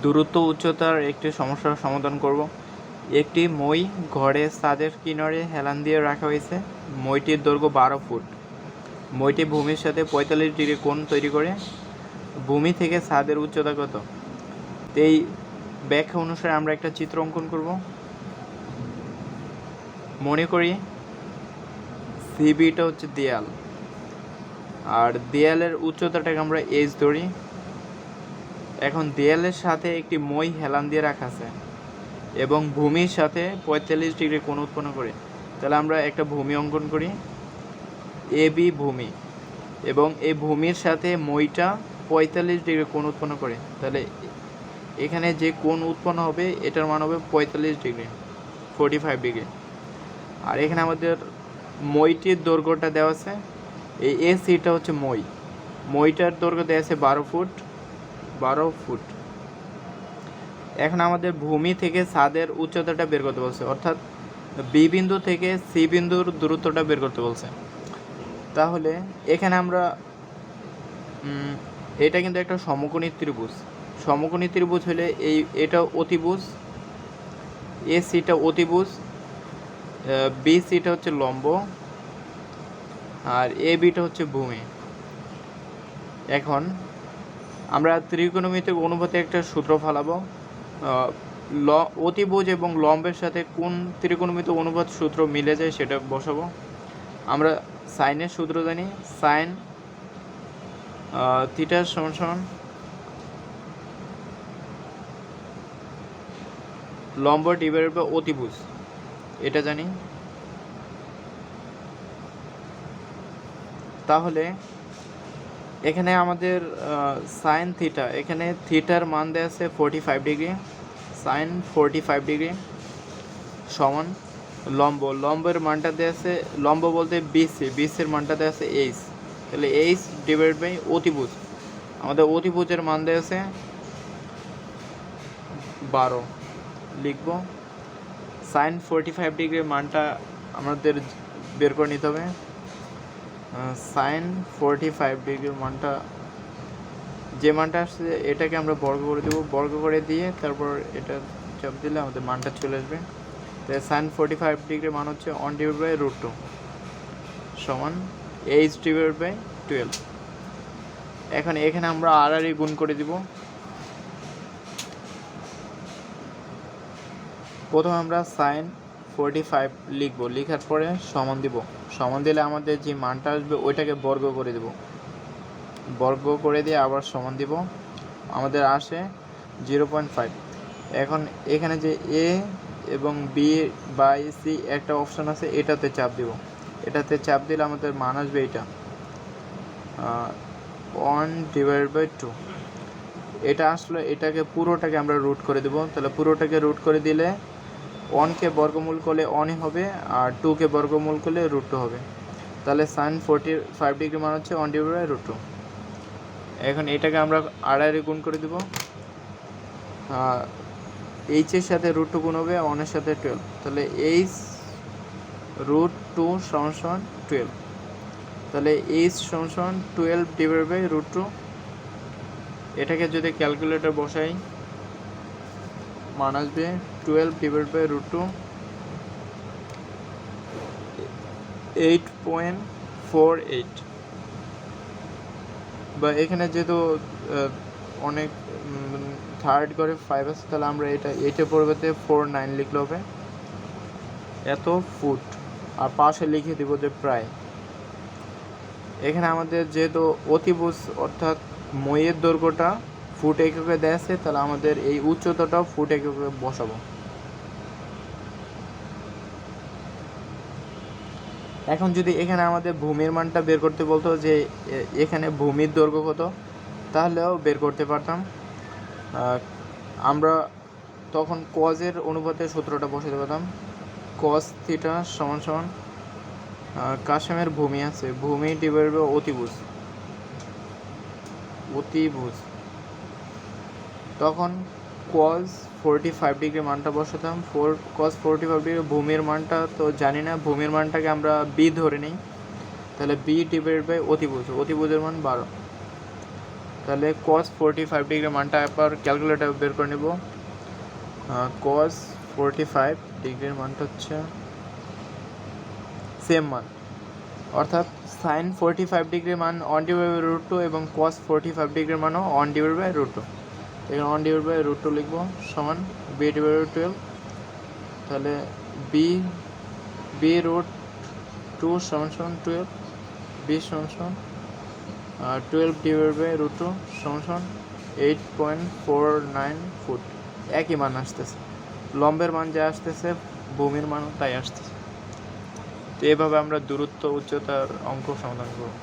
দূরত্ব উচ্চতার একটি সমস্যার সমাধান করব। একটি মই ঘরের ছাদের কিনারে হেলান দিয়ে রাখা হয়েছে। মইটির দৈর্ঘ্য 12 ফুট। মইটি ভূমির সাথে 45 ডিগ্রি কোণ তৈরি করে। ভূমি থেকে ছাদের উচ্চতা কত? এই ব্যাখ্যা অনুসারে আমরা একটা চিত্র অঙ্কন করব। মনে করি সিবিটা হচ্ছে দেয়াল, আর দেয়ালের উচ্চতাটাকে আমরা এইচ ধরি। এখন দেয়ালের সাথে একটি মই হেলান দিয়ে রাখা আছে এবং ভূমির সাথে 45 ডিগ্রি কোণ উৎপন্ন করে। তাহলে আমরা একটা ভূমি অঙ্কন করি, এ বি ভূমি, এবং এই ভূমির সাথে মইটা 45 ডিগ্রি কোণ উৎপন্ন করে। তাহলে এখানে যে কোণ উৎপন্ন হবে এটার মান হবে 45 ডিগ্রি, 45 ডিগ্রি। আর এখানে আমাদের মইটির দৈর্ঘ্যটা দেওয়া আছে, এই এ সিটা হচ্ছে মইটার দৈর্ঘ্য দেওয়া আছে 12 ফুট। এখন আমাদের ভূমি থেকে ছাদের উচ্চতাটা বের করতে বলছে, অর্থাৎ বি বিন্দু থেকে সি বিন্দুর দূরত্বটা বের করতে বলছে। তাহলে এখানে আমরা এটা কিন্তু একটা সমকোণী ত্রিভুজ। সমকোণী ত্রিভুজ হলে এটা অতিভুজ, এ সিটা অতিভুজ, বি সিটা হচ্ছে লম্ব, আর এ বিটা হচ্ছে ভূমি। এখন আমরা ত্রিকোণমিতিক অনুপাতে একটা সূত্র ফেলাবো। অতিভুজ এবং লম্বের সাথে কোন ত্রিকোণমিতিক অনুপাত সূত্র মিলে যায় সেটা বসাবো। আমরা সাইনের সূত্র জানি, সাইন থিটা সমান লম্ব ডিভাইডেড বাই অতিভুজ, এটা জানি। তাহলে এখানে আমাদের সাইন থিটা, এখানে থিটার মান দেওয়া আছে 45 ডিগ্রি, সাইন 45 ডিগ্রি সমান লম্বের মানটা দেওয়া আছে, লম্ব বলতে বিসির মানটা দেওয়া আছে এইচ। তাহলে এইচ ডিভাইড বাই অতিভুজ, আমাদের অতিভুজের মান দেওয়া আছে 12 লিখব। সাইন 45 ডিগ্রির মানটা আমাদের বের করে নিতে হবে। সাইন 45 ডিগ্রির মানটা, যে মানটা আসছে এটাকে আমরা বর্গ করে দেবো, বর্গ করে দিয়ে তারপর এটা চাপ দিলে আমাদের মানটা চলে আসবে। তাই সাইন 45 ডিগ্রির মান হচ্ছে 1 ডিভাইড বাই √2 সমান এইচ ডিভাইড বাই 12। এখন এখানে আমরা আর গুণ করে দিব। প্রথমে আমরা সাইন 45 লিখব, লেখার পরে সমান দিব। সমান দিলে আমাদের যে মানটা আসবে ওইটাকে বর্গ করে দেব, বর্গ করে দিয়ে আবার সমান দিব, আমাদের আসে 0.5। এখন এখানে যে এ এবং বি বাই সি একটা অপশন আছে, এটাতে চাপ দিব। এটাতে চাপ দিলে আমাদের মান আসবে এটা 1 ডিভাইড বাই 2। এটা আসলে এটাকে পুরোটাকে আমরা রুট করে দেব। তাহলে পুরোটাকে রুট করে দিলে 1কে বর্গমূল করলে 1ই হবে, আর 2কে বর্গমূল করলে √2 হবে। তাহলে সাইন 45 ডিগ্রি মান হচ্ছে 1 ডিভাইড বাই √2। এখন এটাকে আমরা আর গুণ করে দেব, এইচের সাথে √2 গুণ হবে 1-এর সাথে 12। তাহলে এইচ √2 সমান 12। তাহলে এইচ সমান 12 ডিভাইড বাই √2। এটাকে যদি ক্যালকুলেটর বসাই মান আসবে 12 ডিভাইড বাই √2 8.48। বা এখানে যেহেতু অনেক থার্ড করে 5 আছে, তাহলে আমরা এইটার পরিবর্তে 49 লিখলে হবে, এত ফুট। আর পাশে লিখে দিব যে প্রায়। এখানে আমাদের যেহেতু অতিভুজ অর্থাৎ মইয়ের দৈর্ঘ্যটা ফুট এককে দেওয়া আছে, তাহলে আমাদের এই উচ্চতাটাও ফুট এককে বসাবো। এখন যদি এখানে আমাদের ভূমির মানটা বের করতে বলতো যে এখানে ভূমির দৈর্ঘ্য কত, তাহলেও বের করতে পারতাম। আমরা তখন কজের অনুপাতে সূত্রটা বসাতে পারতাম। কস থিটা সমান কাশেমের ভূমি আছে, ভূমি ডিভাইড বাই অতিভুজ। তখন কস 45 ডিগ্রি মানটা বসাতাম। কস 45 ডিগ্রি ভূমির মানটা তো জানি না, ভূমির মানটাকে আমরা বি ধরে নিই। তাহলে বি ডিভাইড বাই অতিভুজের মান 12। তাহলে cos 45 ডিগ্রি মানটা একবার ক্যালকুলেটর বের করে নেব। cos 45 ডিগ্রির মানটা হচ্ছে সেম মান, অর্থাৎ sin 45 ডিগ্রির মান 1/√2 এবং cos 45 ডিগ্রির মানও 1/√2। এখানে 1/√2 লিখব সমান b/12। তাহলে b√2 সমান 12, b সমান 12/√2 সমান 8.49 ফুট। একই মান আসতেছে, লম্বের মান যা আসতেছে ভূমির মানও তাই আসতেছে। তো এভাবে আমরা দূরত্ব উচ্চতার অঙ্ক সমাধান করব।